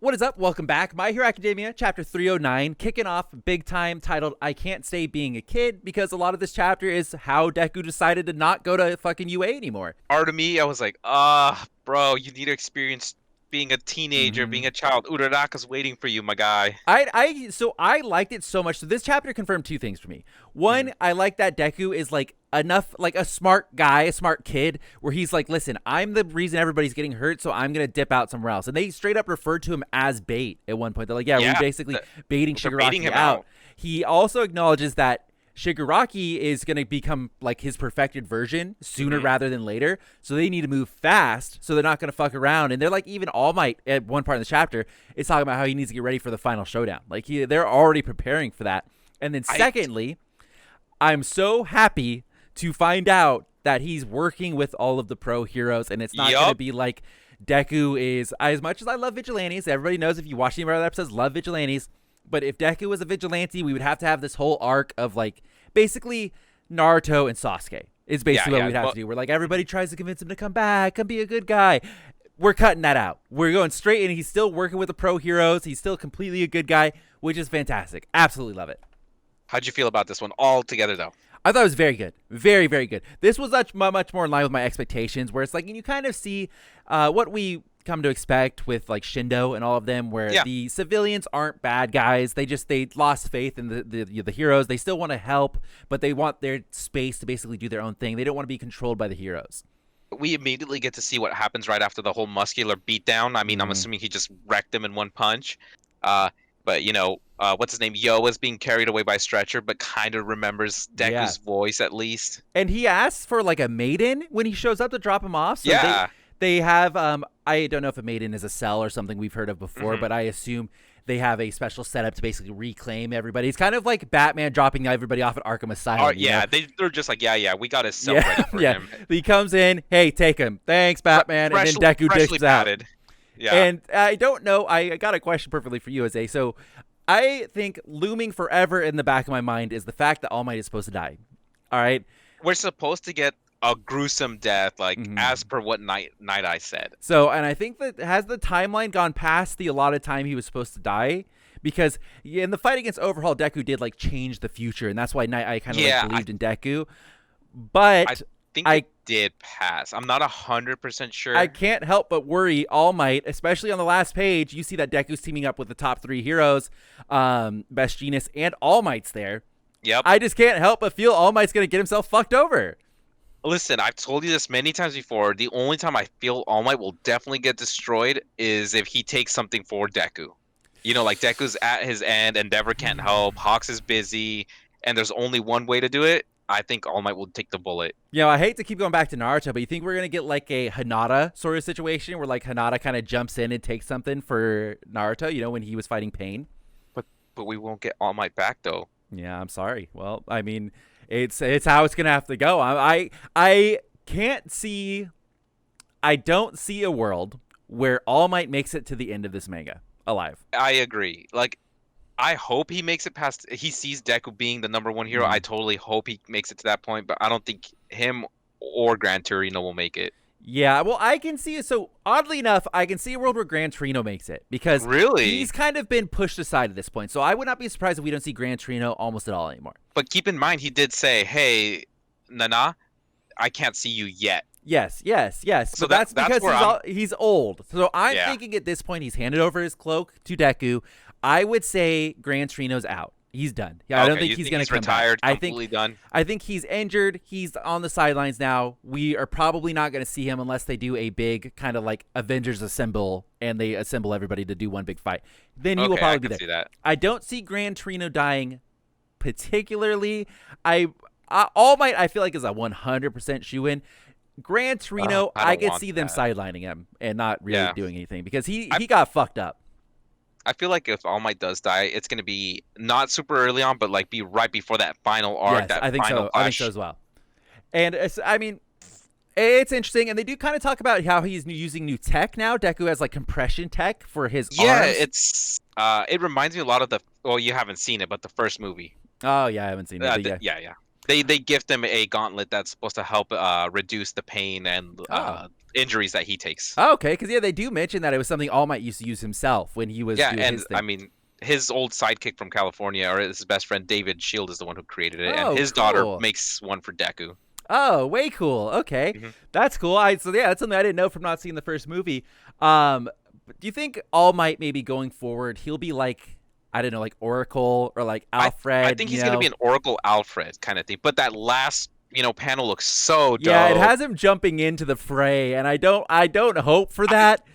What is up? Welcome back. My Hero Academia, chapter 309, kicking off big time, titled I Can't Stay Being a Kid, because a lot of this chapter is how Deku decided to not go to fucking UA anymore. Part of me, I was like, bro, you need to experience being a teenager, being a child. Uraraka's waiting for you, my guy. So I liked it so much. So this chapter confirmed two things for me. One, I like that Deku is like enough, like a smart guy, a smart kid, where he's like, listen, I'm the reason everybody's getting hurt, so I'm gonna dip out somewhere else. And they straight up referred to him as bait at one point. They're like, we're basically baiting Shigaraki out. He also acknowledges that Shigaraki is going to become like his perfected version sooner rather than later. So they need to move fast. So they're not going to fuck around. And they're like, even Allmight at one part of the chapter is talking about how he needs to get ready for the final showdown. Like they're already preparing for that. And then secondly, I'm so happy to find out that he's working with all of the pro heroes. And it's not going to be like Deku is, as much as I love vigilantes, everybody knows if you watch any of our other episodes, love vigilantes. But if Deku was a vigilante, we would have to have this whole arc of like basically Naruto and Sasuke is basically what we'd have to do. Where like everybody tries to convince him to come back, come be a good guy. We're cutting that out. We're going straight in. He's still working with the pro heroes. He's still completely a good guy, which is fantastic. Absolutely love it. How'd you feel about this one all together though? I thought it was very good. Very, very good. This was much more in line with my expectations, where it's like, and you kind of see what we come to expect with like Shindo and all of them, where the civilians aren't bad guys. They lost faith in the heroes. They still want to help, but they want their space to basically do their own thing. They don't want to be controlled by the heroes. We immediately get to see what happens right after the whole muscular beatdown. I mean, I'm assuming he just wrecked them in one punch. But you know, what's his name? Yo is being carried away by Stretcher, but kind of remembers Deku's voice at least. And he asks for like a maiden when he shows up to drop him off. So they have I don't know if a maiden is a cell or something we've heard of before, but I assume they have a special setup to basically reclaim everybody. It's kind of like Batman dropping everybody off at Arkham Asylum. They're just like, we got his cell ready for him. He comes in, hey, take him. Thanks, Batman. And then Deku dishes out. Yeah. And I don't know, I got a question perfectly for you, Jose. So I think looming forever in the back of my mind is the fact that Allmight is supposed to die. All right? We're supposed to get a gruesome death, like as per what Night Eye said. So, and I think that has the timeline gone past the allotted time he was supposed to die? Because in the fight against Overhaul, Deku did like change the future, and that's why Night Eye kind of like believed in Deku. But I think it did pass. I'm not 100% sure. I can't help but worry Allmight, especially on the last page. You see that Deku's teaming up with the top three heroes, Best Jeaniest and Allmight's there. Yep. I just can't help but feel Allmight's gonna get himself fucked over. Listen, I've told you this many times before. The only time I feel Allmight will definitely get destroyed is if he takes something for Deku. You know, like Deku's at his end, Endeavour can't help, Hawks is busy, and there's only one way to do it. I think Allmight will take the bullet. You know, I hate to keep going back to Naruto, but you think we're going to get like a Hinata sort of situation where like Hinata kind of jumps in and takes something for Naruto, you know, when he was fighting Pain? But we won't get Allmight back, though. Yeah, I'm sorry. Well, I mean, it's how it's gonna have to go. I can't see. I don't see a world where Allmight makes it to the end of this manga alive. I agree. Like, I hope he makes it past. He sees Deku being the #1 hero. I totally hope he makes it to that point, but I don't think him or Gran Torino will make it. Yeah, well, I can see it. So oddly enough, I can see a world where Gran Torino makes it because he's kind of been pushed aside at this point. So I would not be surprised if we don't see Gran Torino almost at all anymore. But keep in mind, he did say, "Hey, Nana, I can't see you yet." Yes. So but that's because he's old. So I'm thinking at this point he's handed over his cloak to Deku. I would say Gran Torino's out. He's done. Yeah, I don't think he's going to come retired, back. Completely done. I think he's injured. He's on the sidelines now. We are probably not going to see him unless they do a big kind of like Avengers assemble and they assemble everybody to do one big fight. Then he will probably be there. See that. I don't see Gran Torino dying particularly. Allmight I feel like is a 100% shoe-in. Gran Torino, I could see them sidelining him and not really doing anything because he got fucked up. I feel like if Allmight does die, it's going to be not super early on, but like be right before that final arc. Yes, I think so. I think so as well. And I mean, it's interesting, and they do kind of talk about how he's using new tech now. Deku has like compression tech for his arms. It reminds me a lot of the. Well, you haven't seen it, but the first movie. Oh yeah, I haven't seen it. Yeah. They gift him a gauntlet that's supposed to help reduce the pain and injuries that he takes. Oh, okay, because they do mention that it was something All Might used to use himself when he was doing his thing. I mean, his old sidekick from California, or his best friend David Shield, is the one who created it, and his daughter makes one for Deku. Oh, way cool. Okay, that's cool. That's something I didn't know from not seeing the first movie. Do you think All Might maybe going forward he'll be like, I don't know, like Oracle or like Alfred? I think he's gonna be an Oracle Alfred kind of thing. But that last panel looks so dope. Yeah, it has him jumping into the fray, and I don't hope for that.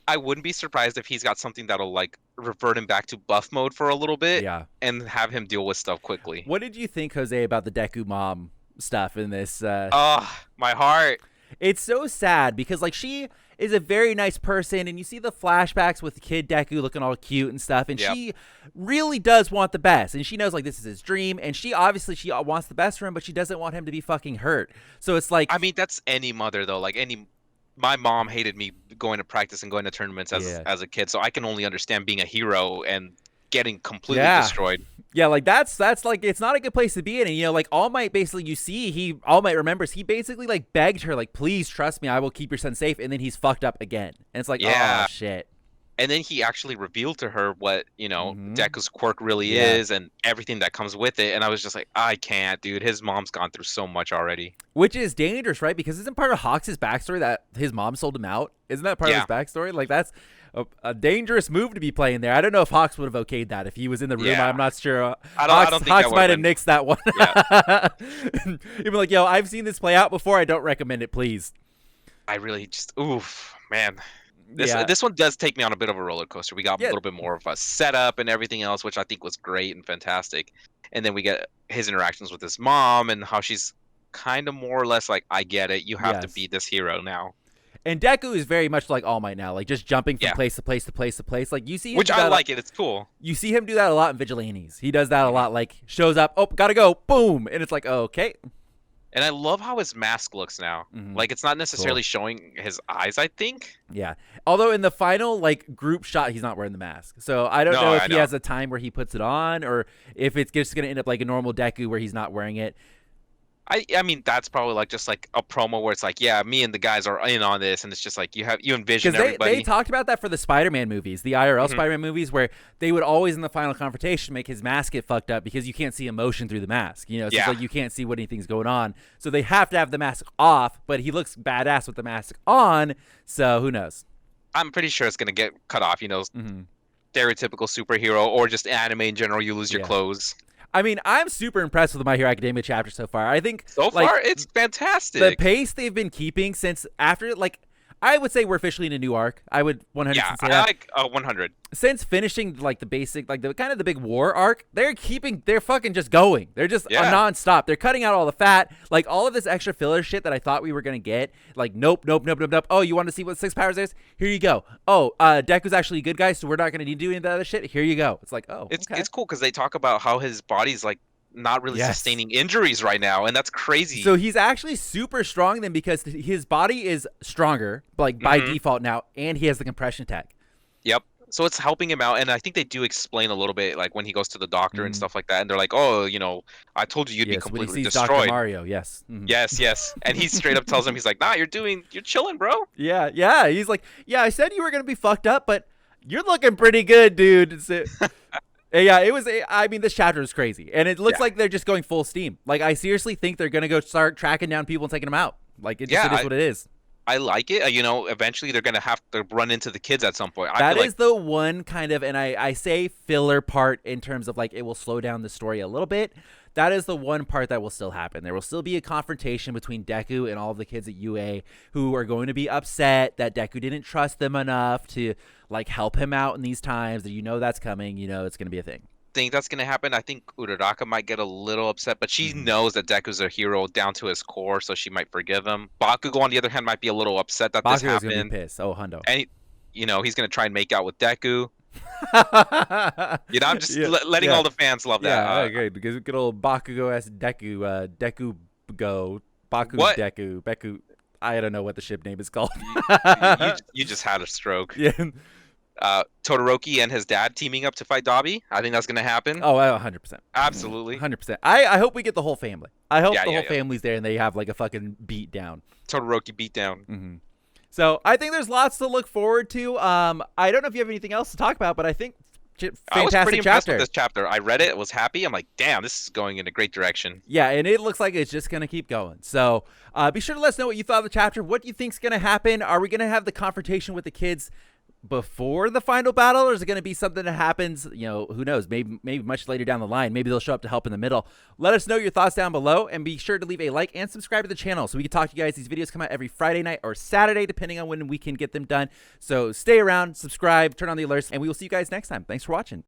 I wouldn't be surprised if he's got something that'll like revert him back to buff mode for a little bit, and have him deal with stuff quickly. What did you think, Jose, about the Deku mom stuff in this? Oh, my heart. It's so sad because like she is a very nice person, and you see the flashbacks with kid Deku looking all cute and stuff, and she really does want the best, and she knows like this is his dream, and she wants the best for him, but she doesn't want him to be fucking hurt. So it's like, I mean, that's any mother though. Like my mom hated me going to practice and going to tournaments as a kid, so I can only understand being a hero and getting completely destroyed. Yeah, like that's like, it's not a good place to be in. And like All Might, basically All Might remembers he basically like begged her like, please trust me, I will keep your son safe, and then he's fucked up again. And it's like, oh shit. And then he actually revealed to her what, Deku's quirk really is, and everything that comes with it. And I was just like, I can't, dude. His mom's gone through so much already. Which is dangerous, right? Because isn't part of Hawks' backstory that his mom sold him out? Isn't that part of his backstory? Like, that's a dangerous move to be playing there. I don't know if Hawks would have okayed that if he was in the room. I'm not sure. I don't think Hawks might have nixed that one. He'd be like, yo, I've seen this play out before. I don't recommend it, please. I really just, oof, man. This one does take me on a bit of a roller coaster. We got a little bit more of a setup and everything else, which I think was great and fantastic. And then we get his interactions with his mom and how she's kind of more or less like, I get it. You have to be this hero now. And Deku is very much like All Might now, like just jumping from place to place to place to place. Like you see him, which I like it. It's cool. You see him do that a lot in Vigilantes. He does that a lot. Like shows up, oh, gotta go, boom, and it's like, oh, okay. And I love how his mask looks now. Like, it's not necessarily showing his eyes, I think. Yeah. Although in the final, like, group shot, he's not wearing the mask. So I don't know if he has a time where he puts it on, or if it's just going to end up like a normal Deku where he's not wearing it. I mean, that's probably like just like a promo where it's like, yeah, me and the guys are in on this, and it's just like you envision everybody. They talked about that for the Spider-Man movies, the IRL Spider-Man movies, where they would always in the final confrontation make his mask get fucked up because you can't see emotion through the mask. So it's like you can't see what anything's going on. So they have to have the mask off, but he looks badass with the mask on. So who knows? I'm pretty sure it's gonna get cut off. Stereotypical superhero or just anime in general. You lose your clothes. I mean, I'm super impressed with the My Hero Academia chapter so far. I think so far it's fantastic. The pace they've been keeping since after, like, I would say we're officially in a new arc. I would 100% say that. Yeah, I like 100. Since finishing like the basic, like the kind of the big war arc, they're fucking just going. They're just nonstop. They're cutting out all the fat, like all of this extra filler shit that I thought we were gonna get. Like nope. Oh, you want to see what 6 powers is? Here you go. Oh, Deku's actually a good guy, so we're not gonna need to do any of that other shit. Here you go. It's like, oh, it's cool because they talk about how his body's like not really sustaining injuries right now, and that's crazy. So he's actually super strong then because his body is stronger, like by default now, and he has the compression tech. Yep. So it's helping him out, and I think they do explain a little bit, like when he goes to the doctor and stuff like that, and they're like, "Oh, I told you you'd be completely when he sees destroyed." Dr. Mario, yes. Yes, and he straight up tells him, he's like, "Nah, you're chilling, bro." Yeah. He's like, "Yeah, I said you were gonna be fucked up, but you're looking pretty good, dude." Yeah, it was. I mean, this chapter is crazy, and it looks like they're just going full steam. Like, I seriously think they're gonna go start tracking down people and taking them out. Like, it is what it is. I like it. Eventually they're gonna have to run into the kids at some point. That is the one kind of, and I say filler part in terms of like it will slow down the story a little bit. That is the one part that will still happen. There will still be a confrontation between Deku and all of the kids at UA who are going to be upset that Deku didn't trust them enough to like help him out in these times. That that's coming. It's going to be a thing. Think that's going to happen. I think Uraraka might get a little upset, but she knows that Deku's a hero down to his core, so she might forgive him. Bakugo, on the other hand, might be a little upset that this happened. Bakugo's going to be pissed. Oh, hundo. And he's going to try and make out with Deku. I'm just letting all the fans love that. Yeah, okay. Because good old Bakugo-esque Deku, Deku-go, Deku. I don't know what the ship name is called. you just had a stroke. Yeah. Todoroki and his dad teaming up to fight Dabi. I think that's going to happen. Oh, 100%. Absolutely. 100%. I hope we get the whole family. I hope the whole family's there and they have like a fucking beat down. Todoroki beat down. Mm-hmm. So I think there's lots to look forward to. I don't know if you have anything else to talk about, but I think I was pretty fantastic impressed chapter. with this chapter. I read it, was happy. I'm like, damn, this is going in a great direction. Yeah, and it looks like it's just going to keep going. So be sure to let us know what you thought of the chapter. What do you think's going to happen? Are we going to have the confrontation with the kids before the final battle, or is it going to be something that happens, you know, who knows, maybe much later down the line? Maybe they'll show up to help in the middle. Let us know your thoughts down below, and be sure to leave a like and subscribe to the channel so we can talk to you guys. These videos come out every Friday night or Saturday, depending on when we can get them done. So stay around, subscribe, turn on the alerts, and we will see you guys next time. Thanks for watching.